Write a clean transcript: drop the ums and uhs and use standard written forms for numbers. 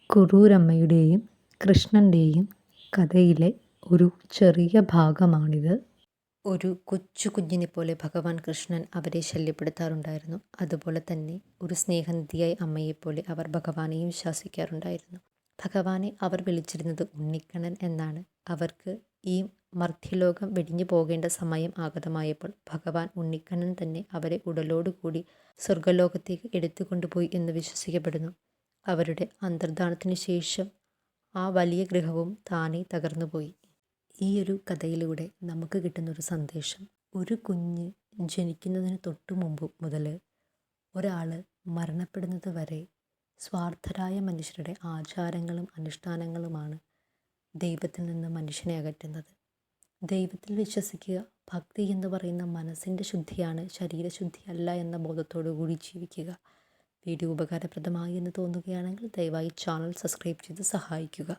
കുറൂരമ്മയുടെയും കൃഷ്ണൻ്റെയും കഥയിലെ ഒരു ചെറിയ ഭാഗമാണിത്. ഒരു കൊച്ചു കുഞ്ഞിനെപ്പോലെ ഭഗവാൻ കൃഷ്ണൻ അവരെ ശല്യപ്പെടുത്താറുണ്ടായിരുന്നു. അതുപോലെ തന്നെ ഒരു സ്നേഹനിധിയായ അമ്മയെപ്പോലെ അവർ ഭഗവാനെയും ശാസിക്കാറുണ്ടായിരുന്നു. ഭഗവാനെ അവർ വിളിച്ചിരുന്നത് ഉണ്ണിക്കണ്ണൻ എന്നാണ്. അവർക്ക് ഈ മർത്യലോകം വെടിഞ്ഞു പോകേണ്ട സമയം ആഗതമായപ്പോൾ ഭഗവാൻ ഉണ്ണിക്കണ്ണൻ തന്നെ അവരെ ഉടലോടുകൂടി സ്വർഗലോകത്തേക്ക് എടുത്തുകൊണ്ടുപോയി എന്ന് വിശ്വസിക്കപ്പെടുന്നു. അവരുടെ അന്തർധാനത്തിന് ശേഷം ആ വലിയ ഗൃഹവും താനെ തകർന്നുപോയി. ഈ ഒരു കഥയിലൂടെ നമുക്ക് കിട്ടുന്നൊരു സന്ദേശം, ഒരു കുഞ്ഞ് ജനിക്കുന്നതിന് തൊട്ടു മുമ്പ് മുതൽ ഒരാൾ മരണപ്പെടുന്നത് വരെ സ്വാർത്ഥരായ മനുഷ്യരുടെ ആചാരങ്ങളും അനുഷ്ഠാനങ്ങളുമാണ് ദൈവത്തിൽ നിന്ന് മനുഷ്യനെ അകറ്റുന്നത്. ദൈവത്തിൽ വിശ്വസിക്കുക, ഭക്തി എന്ന് പറയുന്ന മനസ്സിൻ്റെ ശുദ്ധിയാണ്, ശരീരശുദ്ധി അല്ല എന്ന ബോധത്തോടു കൂടി ജീവിക്കുക. വീഡിയോ ഉപകാരപ്രദമായി എന്ന് തോന്നുകയാണെങ്കിൽ ദയവായി ചാനൽ സബ്സ്ക്രൈബ് ചെയ്ത് സഹായിക്കുക.